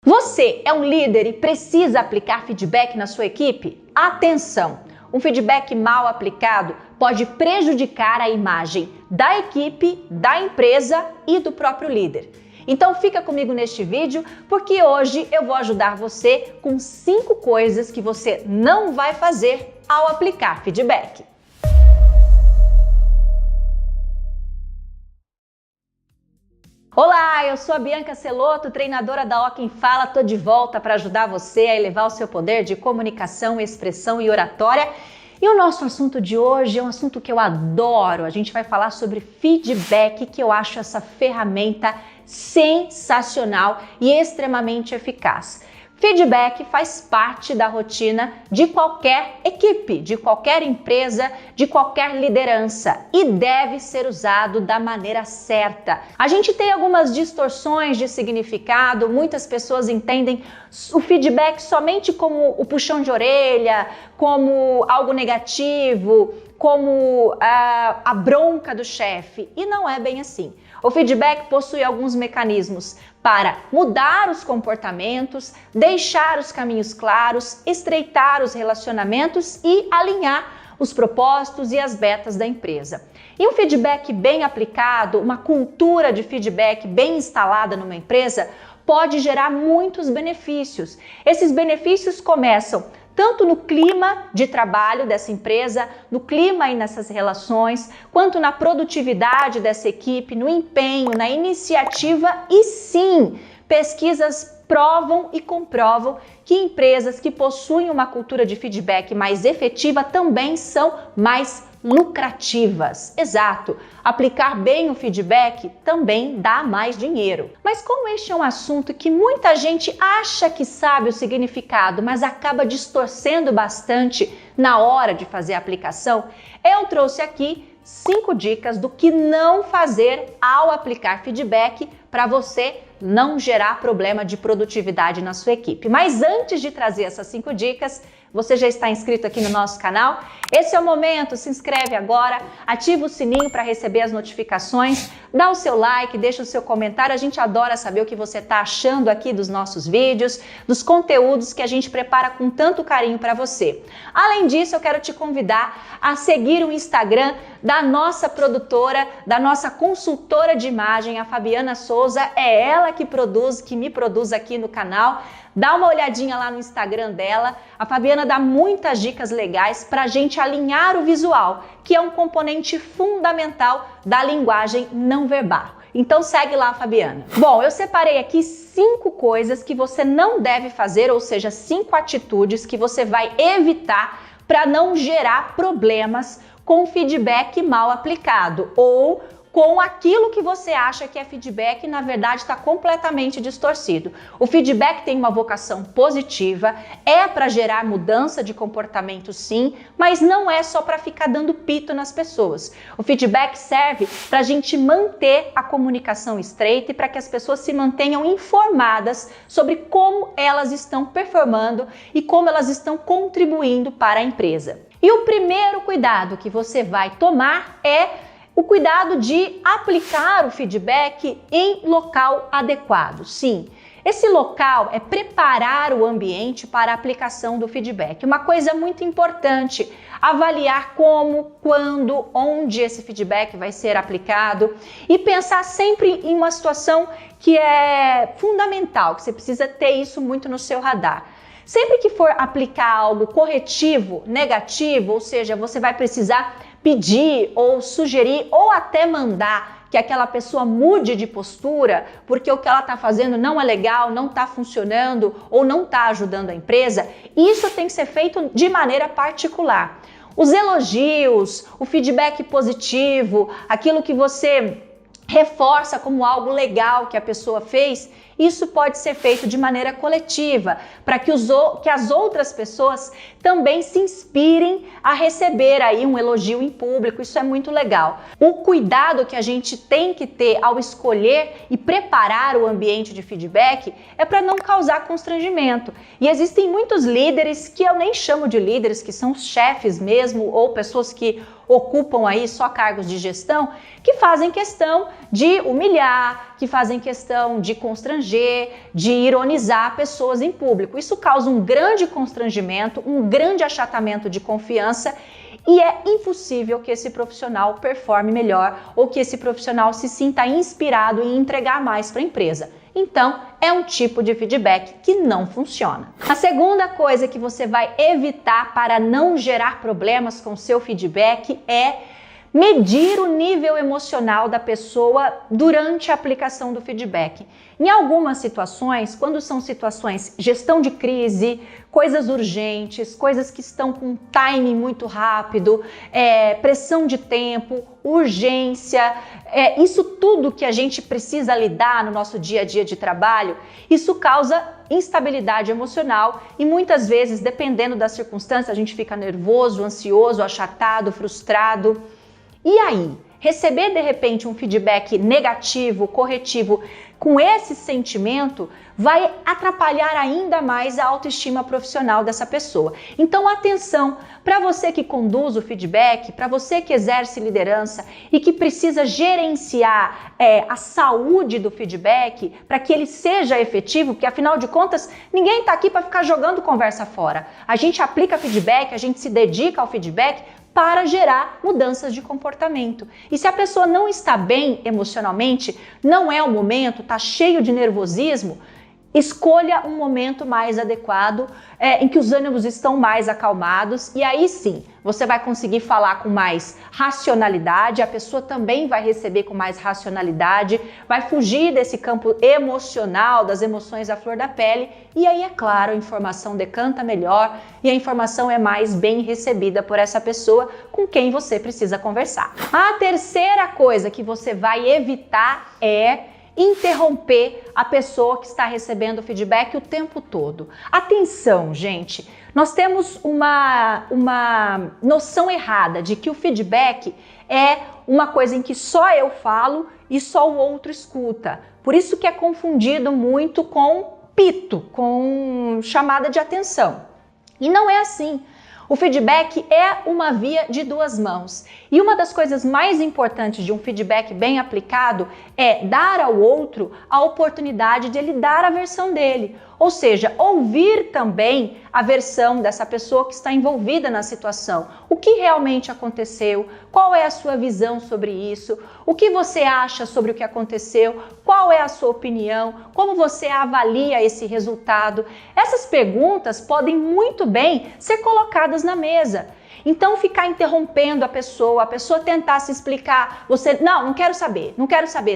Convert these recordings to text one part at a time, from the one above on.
Você é um líder e precisa aplicar feedback na sua equipe? Atenção! Um feedback mal aplicado pode prejudicar a imagem da equipe, da empresa e do próprio líder. Então fica comigo neste vídeo, porque hoje eu vou ajudar você com 5 coisas que você não vai fazer ao aplicar feedback. Olá, eu sou a Bianca Celotto, treinadora da Ó Quem Fala. Tô de volta para ajudar você a elevar o seu poder de comunicação, expressão e oratória. E o nosso assunto de hoje é um assunto que eu adoro. A gente vai falar sobre feedback, que eu acho essa ferramenta sensacional e extremamente eficaz. Feedback faz parte da rotina de qualquer equipe, de qualquer empresa, de qualquer liderança e deve ser usado da maneira certa. A gente tem algumas distorções de significado, muitas pessoas entendem o feedback somente como o puxão de orelha, como algo negativo, como a bronca do chefe, e não é bem assim. O feedback possui alguns mecanismos para mudar os comportamentos, deixar os caminhos claros, estreitar os relacionamentos e alinhar os propósitos e as metas da empresa. E um feedback bem aplicado, uma cultura de feedback bem instalada numa empresa, pode gerar muitos benefícios. Esses benefícios começam tanto no clima de trabalho dessa empresa, no clima aí nessas relações, quanto na produtividade dessa equipe, no empenho, na iniciativa e sim, pesquisas provam e comprovam que empresas que possuem uma cultura de feedback mais efetiva também são mais lucrativas. Exato, aplicar bem o feedback também dá mais dinheiro. Mas como este é um assunto que muita gente acha que sabe o significado, mas acaba distorcendo bastante na hora de fazer a aplicação, eu trouxe aqui 5 dicas do que não fazer ao aplicar feedback para você não gerar problema de produtividade na sua equipe. Mas antes de trazer essas 5 dicas, você já está inscrito aqui no nosso canal? Esse é o momento, se inscreve agora, ativa o sininho para receber as notificações, dá o seu like, deixa o seu comentário, a gente adora saber o que você está achando aqui dos nossos vídeos, dos conteúdos que a gente prepara com tanto carinho para você. Além disso, eu quero te convidar a seguir o Instagram da nossa produtora, da nossa consultora de imagem, a Fabiana Souza, é ela que me produz aqui no canal. Dá uma olhadinha lá no Instagram dela, a Fabiana dá muitas dicas legais para a gente alinhar o visual, que é um componente fundamental da linguagem não verbal. Então segue lá, Fabiana. Bom, eu separei aqui 5 coisas que você não deve fazer, ou seja, 5 atitudes que você vai evitar para não gerar problemas com feedback mal aplicado ou com aquilo que você acha que é feedback e na verdade está completamente distorcido. O feedback tem uma vocação positiva, é para gerar mudança de comportamento sim, mas não é só para ficar dando pito nas pessoas. O feedback serve para a gente manter a comunicação estreita e para que as pessoas se mantenham informadas sobre como elas estão performando e como elas estão contribuindo para a empresa. E o primeiro cuidado que você vai tomar é o cuidado de aplicar o feedback em local adequado. Sim, esse local é preparar o ambiente para a aplicação do feedback. Uma coisa muito importante, avaliar como, quando, onde esse feedback vai ser aplicado e pensar sempre em uma situação que é fundamental, que você precisa ter isso muito no seu radar. Sempre que for aplicar algo corretivo, negativo, ou seja, você vai precisar pedir ou sugerir ou até mandar que aquela pessoa mude de postura porque o que ela está fazendo não é legal, não está funcionando ou não está ajudando a empresa, isso tem que ser feito de maneira particular. Os elogios, o feedback positivo, aquilo que você reforça como algo legal que a pessoa fez, isso pode ser feito de maneira coletiva, para que as outras pessoas também se inspirem a receber aí um elogio em público. Isso é muito legal. O cuidado que a gente tem que ter ao escolher e preparar o ambiente de feedback é para não causar constrangimento. E existem muitos líderes, que eu nem chamo de líderes, que são chefes mesmo, ou pessoas que ocupam aí só cargos de gestão, que fazem questão de humilhar, que fazem questão de constranger, de ironizar pessoas em público. Isso causa um grande constrangimento, um grande achatamento de confiança e é impossível que esse profissional performe melhor ou que esse profissional se sinta inspirado em entregar mais para a empresa. Então, é um tipo de feedback que não funciona. A segunda coisa que você vai evitar para não gerar problemas com seu feedback é medir o nível emocional da pessoa durante a aplicação do feedback. Em algumas situações, quando são situações gestão de crise, coisas urgentes, coisas que estão com um timing muito rápido, pressão de tempo, urgência, isso tudo que a gente precisa lidar no nosso dia a dia de trabalho, isso causa instabilidade emocional e muitas vezes, dependendo da circunstância, a gente fica nervoso, ansioso, achatado, frustrado. E aí, receber de repente um feedback negativo, corretivo, com esse sentimento, vai atrapalhar ainda mais a autoestima profissional dessa pessoa. Então, atenção, para você que conduz o feedback, para você que exerce liderança e que precisa gerenciar a saúde do feedback, para que ele seja efetivo, porque afinal de contas, ninguém está aqui para ficar jogando conversa fora. A gente aplica feedback, a gente se dedica ao feedback para gerar mudanças de comportamento. E se a pessoa não está bem emocionalmente, não é o momento, está cheio de nervosismo, escolha um momento mais adequado, em que os ânimos estão mais acalmados e aí sim, você vai conseguir falar com mais racionalidade, a pessoa também vai receber com mais racionalidade, vai fugir desse campo emocional, das emoções à flor da pele e aí, é claro, a informação decanta melhor e a informação é mais bem recebida por essa pessoa com quem você precisa conversar. A terceira coisa que você vai evitar é interromper a pessoa que está recebendo o feedback o tempo todo. Atenção, gente! Nós temos uma noção errada de que o feedback é uma coisa em que só eu falo e só o outro escuta. Por isso que é confundido muito com pito, com chamada de atenção. E não é assim. O feedback é uma via de duas mãos. E uma das coisas mais importantes de um feedback bem aplicado é dar ao outro a oportunidade de ele dar a versão dele. Ou seja, ouvir também a versão dessa pessoa que está envolvida na situação. O que realmente aconteceu? Qual é a sua visão sobre isso? O que você acha sobre o que aconteceu? Qual é a sua opinião? Como você avalia esse resultado? Essas perguntas podem muito bem ser colocadas na mesa. Então, ficar interrompendo a pessoa tentar se explicar, você, não quero saber,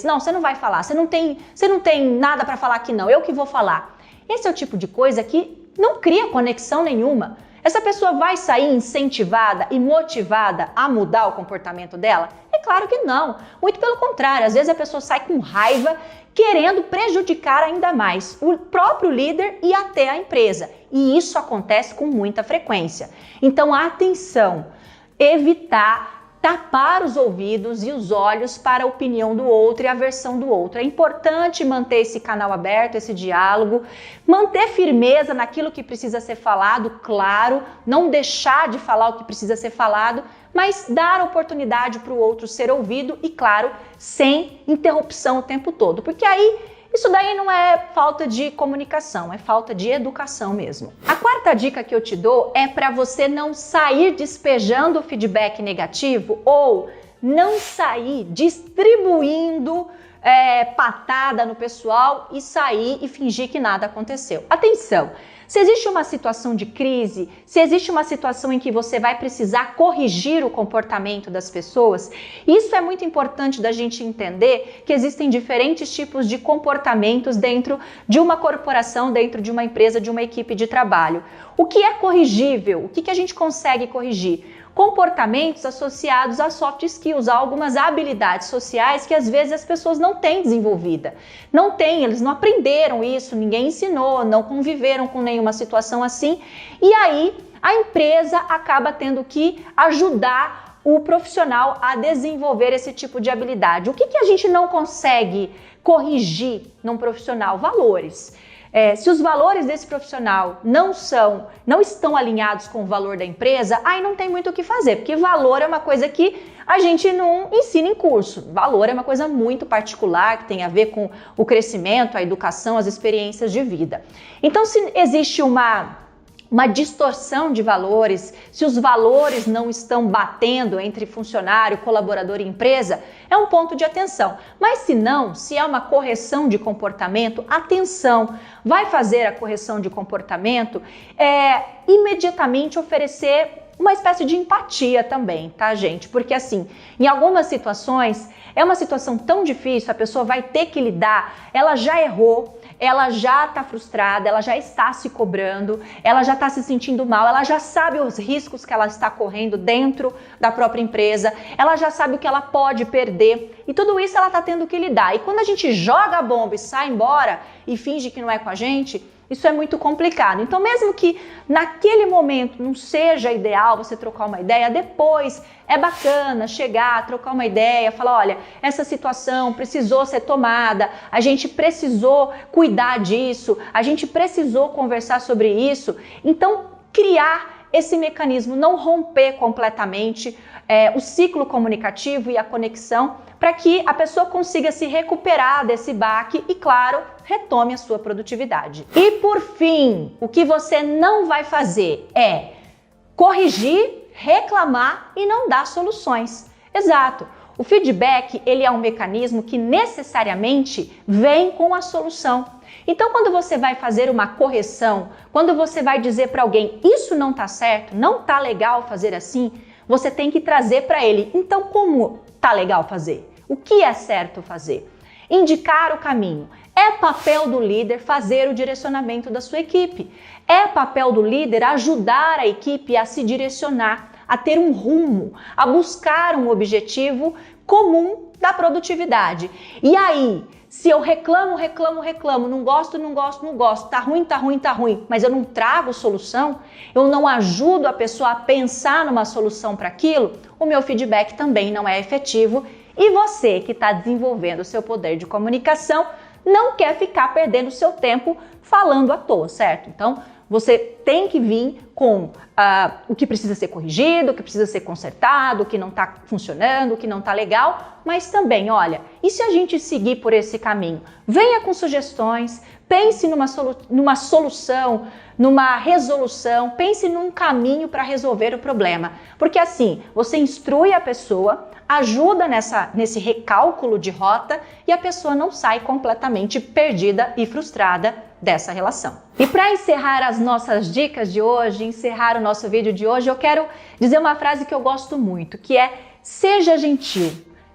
não, você não vai falar, você não tem nada para falar aqui não, eu que vou falar. Esse é o tipo de coisa que não cria conexão nenhuma. Essa pessoa vai sair incentivada e motivada a mudar o comportamento dela? É claro que não. Muito pelo contrário, às vezes a pessoa sai com raiva, querendo prejudicar ainda mais o próprio líder e até a empresa. E isso acontece com muita frequência. Então, atenção, evitar tapar os ouvidos e os olhos para a opinião do outro e a versão do outro. É importante manter esse canal aberto, esse diálogo, manter firmeza naquilo que precisa ser falado, claro, não deixar de falar o que precisa ser falado, mas dar oportunidade para o outro ser ouvido e, claro, sem interrupção o tempo todo, porque aí isso daí não é falta de comunicação, é falta de educação mesmo. A quarta dica que eu te dou é para você não sair despejando feedback negativo ou não sair distribuindo patada no pessoal e sair e fingir que nada aconteceu. Atenção! Se existe uma situação de crise, se existe uma situação em que você vai precisar corrigir o comportamento das pessoas, isso é muito importante da gente entender que existem diferentes tipos de comportamentos dentro de uma corporação, dentro de uma empresa, de uma equipe de trabalho. O que é corrigível? O que a gente consegue corrigir? Comportamentos associados a soft skills, a algumas habilidades sociais que às vezes as pessoas não têm desenvolvida. Não têm, eles não aprenderam isso, ninguém ensinou, não conviveram com nenhuma situação assim. E aí a empresa acaba tendo que ajudar o profissional a desenvolver esse tipo de habilidade. O que a gente não consegue corrigir num profissional? Valores. Se os valores desse profissional não estão alinhados com o valor da empresa, aí não tem muito o que fazer, porque valor é uma coisa que a gente não ensina em curso. Valor é uma coisa muito particular, que tem a ver com o crescimento, a educação, as experiências de vida. Então, se existe uma distorção de valores, se os valores não estão batendo entre funcionário, colaborador e empresa, é um ponto de atenção. Mas se não, se é uma correção de comportamento, atenção, vai fazer a correção de comportamento, imediatamente oferecer uma espécie de empatia também, tá, gente? Porque assim, em algumas situações, é uma situação tão difícil, a pessoa vai ter que lidar, ela já errou, ela já está frustrada, ela já está se cobrando, ela já está se sentindo mal, ela já sabe os riscos que ela está correndo dentro da própria empresa, ela já sabe o que ela pode perder e tudo isso ela está tendo que lidar. E quando a gente joga a bomba e sai embora e finge que não é com a gente, isso é muito complicado. Então, mesmo que naquele momento não seja ideal você trocar uma ideia, depois é bacana chegar, trocar uma ideia, falar, olha, essa situação precisou ser tomada, a gente precisou cuidar disso, a gente precisou conversar sobre isso. Então, criar esse mecanismo, não romper completamente o ciclo comunicativo e a conexão para que a pessoa consiga se recuperar desse baque e, claro, retome a sua produtividade. E por fim, o que você não vai fazer é corrigir, reclamar e não dar soluções. Exato. O feedback, ele é um mecanismo que necessariamente vem com a solução. Então, quando você vai fazer uma correção, quando você vai dizer para alguém, isso não está certo, não está legal fazer assim, você tem que trazer para ele, então como tá legal fazer? O que é certo fazer? Indicar o caminho. É papel do líder fazer o direcionamento da sua equipe. É papel do líder ajudar a equipe a se direcionar, a ter um rumo, a buscar um objetivo comum da produtividade. E aí, se eu reclamo, não gosto, tá ruim, mas eu não trago solução, eu não ajudo a pessoa a pensar numa solução para aquilo, o meu feedback também não é efetivo e você que está desenvolvendo o seu poder de comunicação não quer ficar perdendo seu tempo falando à toa, certo? Então, você tem que vir com o que precisa ser corrigido, o que precisa ser consertado, o que não está funcionando, o que não está legal, mas também, olha, e se a gente seguir por esse caminho? Venha com sugestões, pense numa solução, numa resolução, pense num caminho para resolver o problema. Porque assim, você instrui a pessoa, ajuda nesse recálculo de rota e a pessoa não sai completamente perdida e frustrada dessa relação. E para encerrar as nossas dicas de hoje, encerrar o nosso vídeo de hoje, eu quero dizer uma frase que eu gosto muito, que é: seja gentil.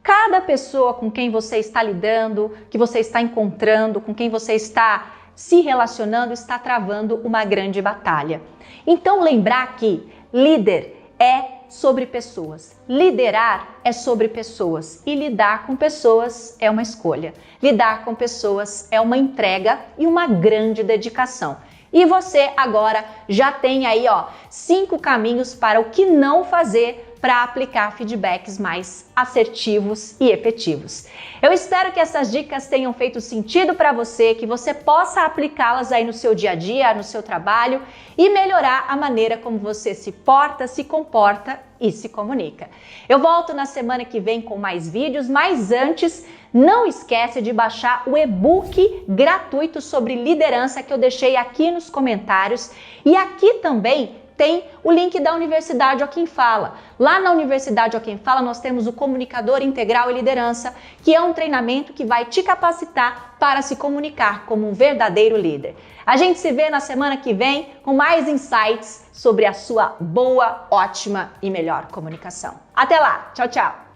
Cada pessoa com quem você está lidando, que você está encontrando, com quem você está se relacionando, está travando uma grande batalha. Então lembrar que líder é sobre pessoas. Liderar é sobre pessoas e lidar com pessoas é uma escolha. Lidar com pessoas é uma entrega e uma grande dedicação. E você agora já tem aí 5 caminhos para o que não fazer para aplicar feedbacks mais assertivos e efetivos. Eu espero que essas dicas tenham feito sentido para você, que você possa aplicá-las aí no seu dia a dia, no seu trabalho e melhorar a maneira como você se porta, se comporta e se comunica. Eu volto na semana que vem com mais vídeos, mas antes, não esquece de baixar o e-book gratuito sobre liderança que eu deixei aqui nos comentários e aqui também tem o link da Universidade Ó Quem Fala. Lá na Universidade Ó Quem Fala nós temos o Comunicador Integral e Liderança, que é um treinamento que vai te capacitar para se comunicar como um verdadeiro líder. A gente se vê na semana que vem com mais insights sobre a sua boa, ótima e melhor comunicação. Até lá! Tchau, tchau!